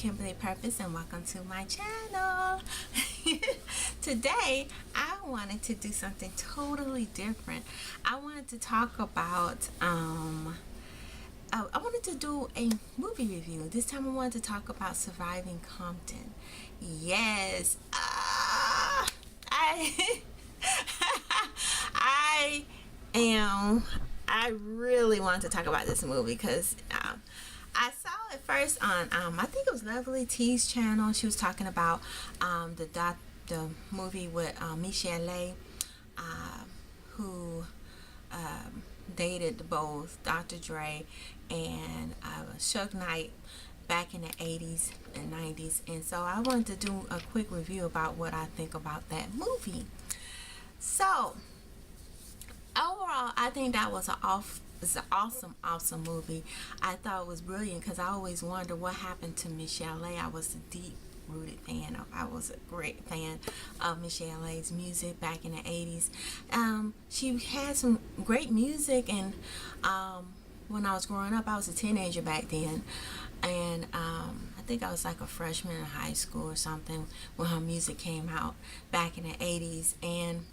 Kimberly Purpoz and welcome to my channel. Today I wanted to do something totally different. I wanted to talk about I wanted to do a movie review. This time I wanted to talk about Surviving Compton. Yes, I I am. I really want to talk about this movie because I saw it first on I think it was Lovely T's channel. She was talking about the movie with Michel'le, who dated both Dr. Dre and Suge Knight back in the 80s and 90s. And so I wanted to do a quick review about what I think about that movie. So overall, I think that was it's an awesome movie. I thought it was brilliant because I always wondered what happened to Michel'le. I was a deep-rooted fan I was a great fan of Michel'le's music back in the 80s. She had some great music, and when I was growing up, I was a teenager back then, and I think I was like a freshman in high school or something when her music came out back in the 80s. And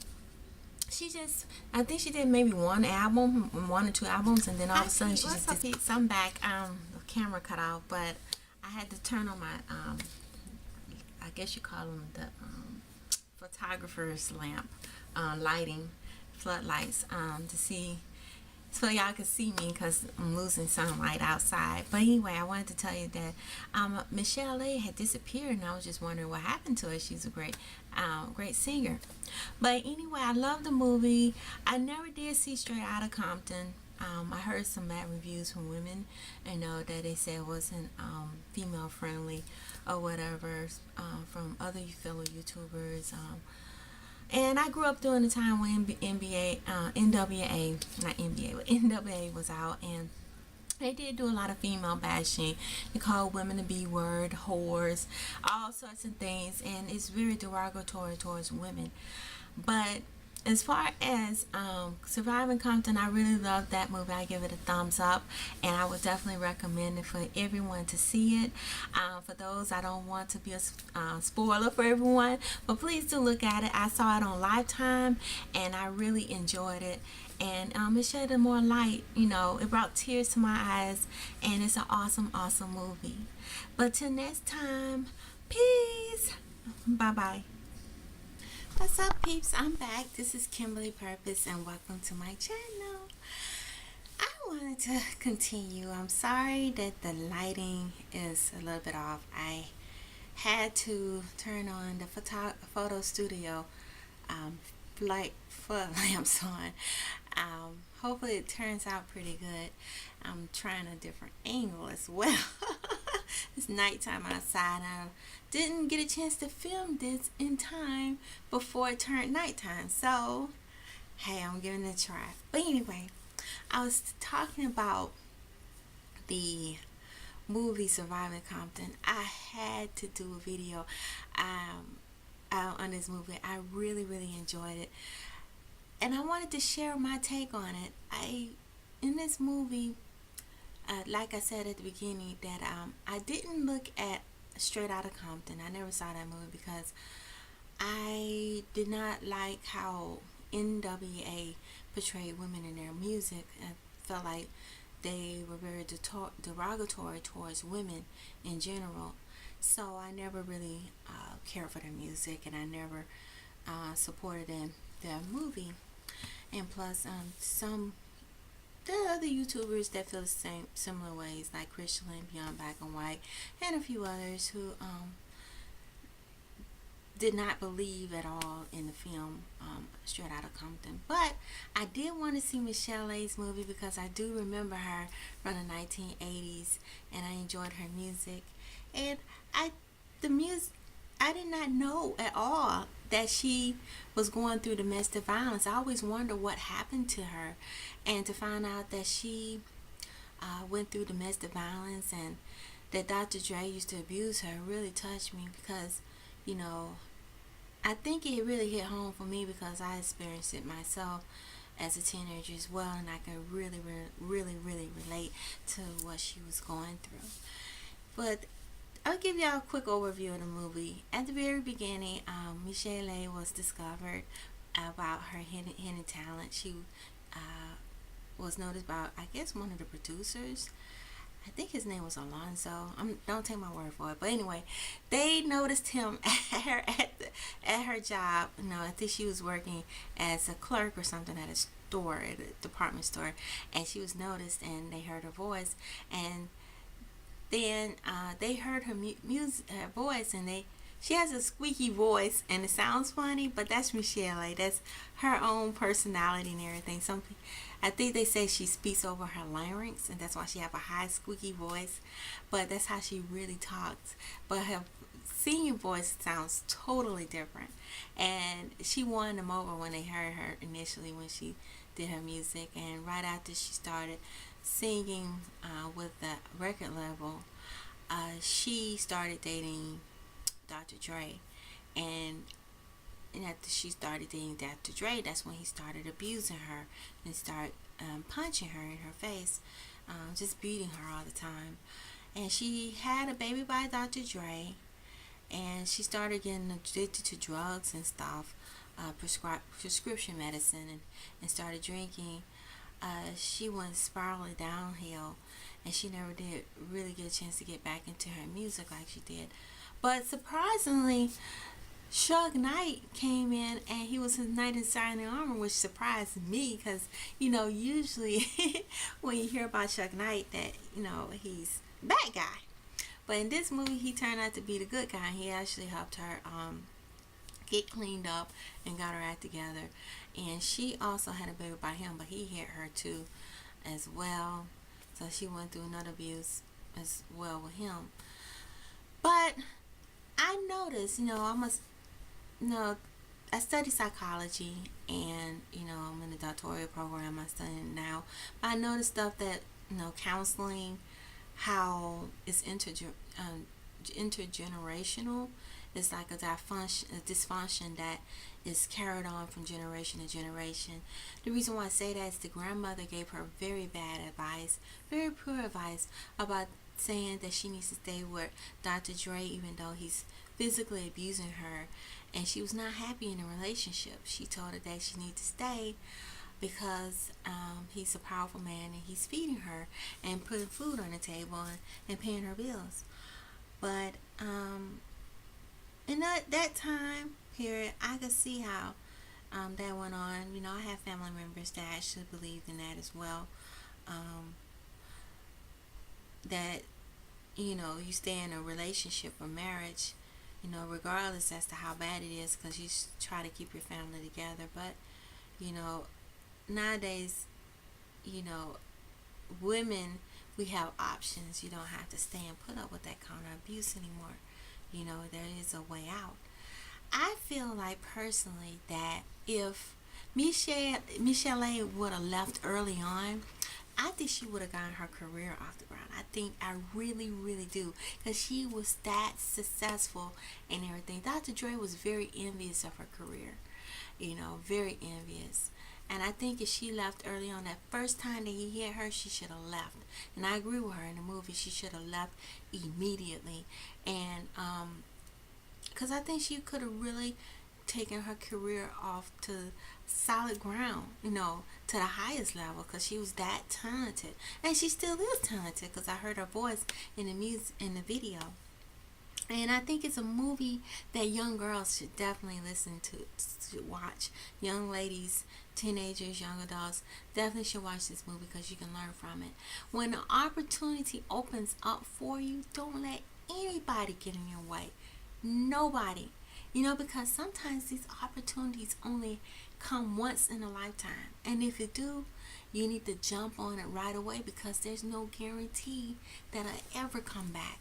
I think she did maybe one or two albums, and then all of a sudden she just did some back. The camera cut off, but I had to turn on my, I guess you call them the photographer's lamp, lighting, floodlights, to see, so y'all can see me because I'm losing sunlight outside. But anyway, I wanted to tell you that Michel'le had disappeared, and I was just wondering what happened to her. She's a great singer. But anyway, I love the movie. I never did see Straight Outta Compton. I heard some bad reviews from women, and that they said it wasn't female friendly or whatever, from other fellow YouTubers. And I grew up during the time when NWA was out, and they did do a lot of female bashing. They called women the B word, whores, all sorts of things, and it's very derogatory towards women. But as far as Surviving Compton, I really love that movie. I give it a thumbs up, and I would definitely recommend it for everyone to see it. For those, I don't want to be a spoiler for everyone, but please do look at it. I saw it on Lifetime, and I really enjoyed it. And it shed more light, it brought tears to my eyes, and it's an awesome movie. But till next time, peace. Bye-bye. What's up, peeps? I'm back. This is Kimberly Purpoz, and welcome to my channel. I wanted to continue. I'm sorry that the lighting is a little bit off. I had to turn on the photo studio light lamps on. Hopefully it turns out pretty good. I'm trying a different angle as well. It's nighttime outside. I didn't get a chance to film this in time before it turned nighttime, so hey, I'm giving it a try. But anyway, I was talking about the movie Surviving Compton. I had to do a video on this movie. I really enjoyed it, and I wanted to share my take on it. In this movie, like I said at the beginning, that I didn't look at Straight Outta Compton. I never saw that movie because I did not like how NWA portrayed women in their music. I felt like they were very derogatory towards women in general. So I never really cared for their music, and I never supported their movie. And plus, there are other YouTubers that feel the similar ways, like Michel'le, Beyond Black and White, and a few others who did not believe at all in the film Straight Outta Compton. But I did want to see Michel'le's movie because I do remember her from the 1980s, and I enjoyed her music. And I did not know at all that she was going through domestic violence. I always wondered what happened to her, and to find out that she went through domestic violence and that Dr. Dre used to abuse her really touched me, because I think it really hit home for me because I experienced it myself as a teenager as well, and I could really relate to what she was going through. But I'll give y'all a quick overview of the movie. At the very beginning, Michel'le was discovered about her hidden talent. She uh, was noticed by, I guess, one of the producers. I think his name was Alonzo. Don't take my word for it, but anyway, they noticed him at her job. I think she was working as a clerk or something at a store, at a department store, and she was noticed, and they heard her voice, and then they heard her her voice, and she has a squeaky voice, and it sounds funny, but that's Michel'le. That's her own personality and everything. I think they say she speaks over her larynx, and that's why she have a high squeaky voice. But that's how she really talks. But her singing voice sounds totally different, and she won them over when they heard her initially when she did her music, and right after she started singing with the record label, she started dating Dr. Dre, and after she started dating Dr. Dre, that's when he started abusing her and started punching her in her face, just beating her all the time. And she had a baby by Dr. Dre, and she started getting addicted to drugs and stuff, prescription medicine, and started drinking. She went spiraling downhill, and she never did really get a chance to get back into her music like she did. But surprisingly, Suge Knight came in, and he was his knight in shining armor, which surprised me because, usually when you hear about Suge Knight, that, he's a bad guy. But in this movie, he turned out to be the good guy. He actually helped her get cleaned up and got her act together. And she also had a baby by him, but he hit her too as well. So she went through another abuse as well with him. But I noticed, I study psychology, and, I'm in the doctoral program I'm studying now. But I noticed stuff that, counseling, how it's intergenerational. It's like a dysfunction that is carried on from generation to generation. The reason why I say that is the grandmother gave her very bad advice, very poor advice about saying that she needs to stay with Dr. Dre even though he's physically abusing her, and she was not happy in the relationship. She told her that she needed to stay because he's a powerful man, and he's feeding her and putting food on the table and paying her bills. But in that time period, I could see how that went on. I have family members that actually believed in that as well. That you stay in a relationship or marriage, regardless as to how bad it is, because you try to keep your family together. But nowadays, women, we have options. You don't have to stay and put up with that kind of abuse anymore. There is a way out. I feel like personally that if Michel'le would have left early on, I think she would have gotten her career off the ground. I really, really do. Because she was that successful and everything. Dr. Dre was very envious of her career. Very envious. And I think if she left early on, that first time that he hit her, she should have left. And I agree with her in the movie. She should have left immediately. And, because I think she could have really taken her career off to solid ground, to the highest level, because she was that talented. And she still is talented, because I heard her voice in the video. And I think it's a movie that young girls should definitely listen to watch. Young ladies, teenagers, young adults definitely should watch this movie because you can learn from it. When the opportunity opens up for you, don't let anybody get in your way. Nobody. Because sometimes these opportunities only come once in a lifetime. And if you do, you need to jump on it right away, because there's no guarantee that it'll ever come back.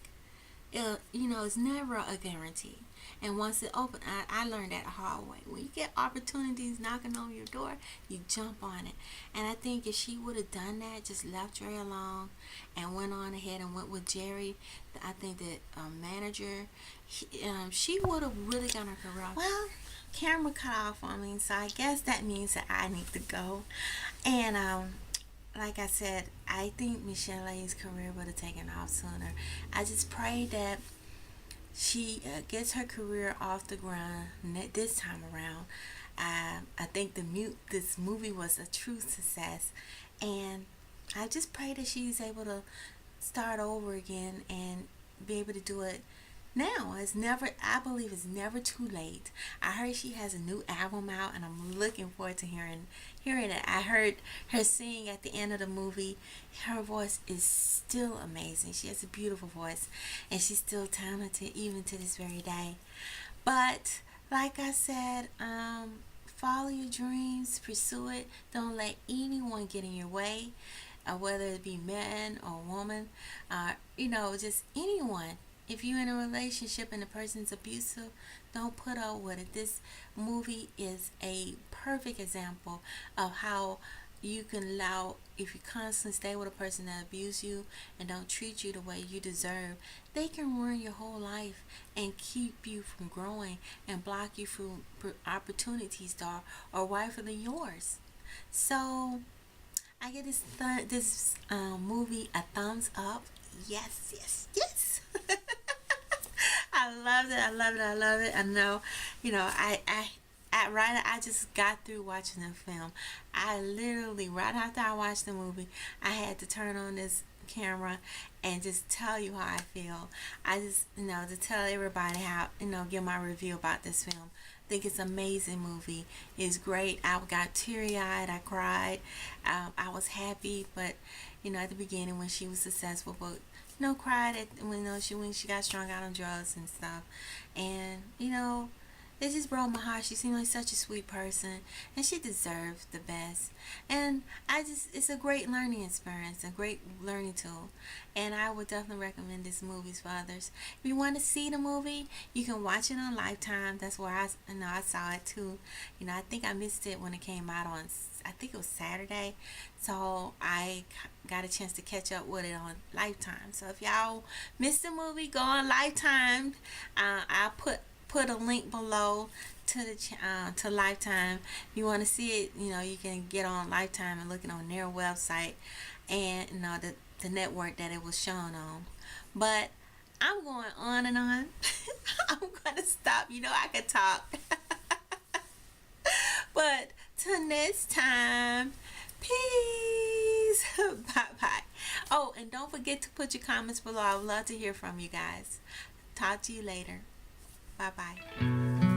It's never a guarantee. And once it opens, I learned that the hard way. When you get opportunities knocking on your door, you jump on it. And I think if she would have done that, just left Dre alone and went on ahead and went with Jerry, I think that manager, she would have really gotten her career. Well, camera cut off on me, so I guess that means that I need to go. And like I said, I think Michel'le's career would have taken off sooner. I just pray that she gets her career off the ground this time around. I think this movie was a true success, and I just pray that she's able to start over again and be able to do it now. It's never, I believe it's never too late. I heard she has a new album out, and I'm looking forward to hearing it. I heard her sing at the end of the movie. Her voice is still amazing. She has a beautiful voice, and she's still talented even to this very day. But like I said, follow your dreams, pursue it. Don't let anyone get in your way, whether it be man or woman, just anyone. If you're in a relationship and the person's abusive, don't put up with it. This movie is a perfect example of how you can allow, if you constantly stay with a person that abuses you and don't treat you the way you deserve, they can ruin your whole life and keep you from growing and block you from opportunities that are rightfully yours. So I give this movie a thumbs up. Yes, yes, yes. I loved it. I love it. I love it. I know, I just got through watching the film. I literally, right after I watched the movie, I had to turn on this camera and just tell you how I feel. I just, to tell everybody how, give my review about this film. I think it's an amazing movie. It's great. I got teary-eyed. I cried. I was happy, but, at the beginning when she was successful, but cried at when she got strung out on drugs and stuff, and it just broke my heart. She seemed like such a sweet person, and she deserves the best. And it's a great learning experience, a great learning tool, and I would definitely recommend this movie for others. If you want to see the movie, you can watch it on Lifetime. That's where I saw it too. I think I missed it when it came out on, I think it was Saturday, so I got a chance to catch up with it on Lifetime. So if y'all missed the movie, go on Lifetime. I'll put a link below to the to Lifetime. If you want to see it, you can get on Lifetime and look it on their website and the network that it was shown on. But I'm going on and on. I'm gonna stop. I could talk. But till next time, peace. Bye bye. Oh, and don't forget to put your comments below. I would love to hear from you guys. Talk to you later. Bye bye.